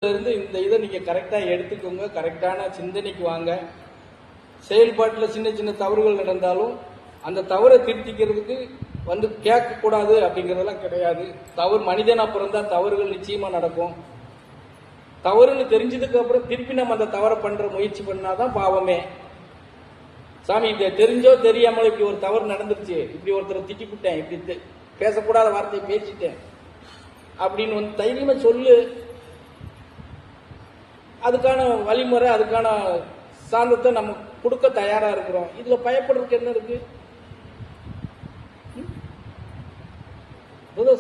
இருந்து இந்த இதை நீங்க கரெக்டா எடுத்துக்கோங்க, கரெக்டான சிந்தனைக்கு வாங்க. செயல்பாட்டில் சின்ன சின்ன தவறுகள் நடந்தாலும் அந்த தவறை திருத்திக்கிறதுக்கு கேட்கக்கூடாது அப்படிங்கிறதெல்லாம் கிடையாது. தவறு மனிதனா பிறந்தா தவறுகள் நிச்சயமா நடக்கும். தவறுன்னு தெரிஞ்சதுக்கு அப்புறம் திருப்பி நம்ம அந்த தவறை பண்ற முயற்சி பண்ணாதான் பாவமே. சாமி இதை தெரிஞ்சோ தெரியாமலோ இப்படி ஒரு தவறு நடந்துருச்சு, இப்படி ஒருத்தரை திட்டிவிட்டேன், இப்படி பேசக்கூடாத வார்த்தையை பேசிட்டேன் அப்படின்னு தைரியமா சொல்லு. அதுக்கான வழிமுறை, அதுக்கான சாந்தத்தை நம்ம கொடுக்க தயாரா இருக்கிறோம். இதுல பயப்படுறதுக்கு என்ன இருக்கு?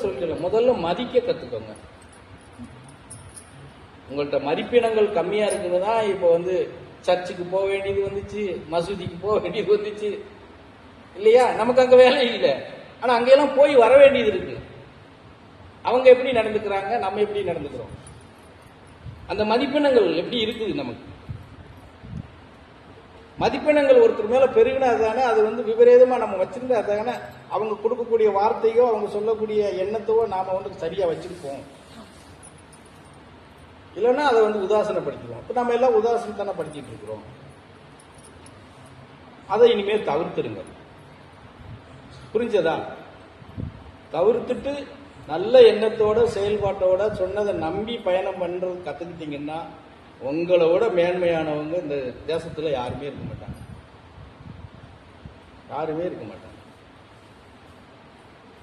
சொல்லல, முதல்ல மதிக்க கத்துக்கோங்க. உங்கள்கிட்ட மதிப்பினங்கள் கம்மியா இருக்குதுன்னா இப்ப சர்ச்சுக்கு போக வேண்டியது வந்துச்சு, மசூதிக்கு போக வேண்டியது வந்துச்சு இல்லையா? நமக்கு அங்க வேலை இல்லை, ஆனா அங்கெல்லாம் போய் வர வேண்டியது இருக்கு. அவங்க எப்படி நடந்துக்கிறாங்க, நம்ம எப்படி நடந்துக்கிறோம், அந்த மதிப்பெண்ணங்கள் எப்படி இருக்குது நமக்கு? மதிப்பெண்ணங்கள் ஒருத்தர் மேல பெருகினா தானே அது விபரீதமா நம்ம வச்சிருந்தா தானே அவங்க கொடுக்கக்கூடிய வார்த்தையோ அவங்க சொல்லக்கூடிய எண்ணத்தையோ நாம சரியா வச்சிருப்போம். இல்லைன்னா அதை உதாசனப்படுத்திடுவோம். இப்ப நம்ம எல்லாம் உதாசனப்படுத்திட்டு இருக்கிறோம். அதை இனிமேல் தவிர்த்துடுங்க. புரிஞ்சதா? தவிர்த்துட்டு நல்ல எண்ணத்தோட செயல்பாட்டோட சொன்னதை நம்பி பயணம் பண்றது கத்துக்கிட்டீங்கன்னா உங்களோட மேன்மையானவங்க இந்த தேசத்துல யாருமே இருக்க மாட்டாங்க.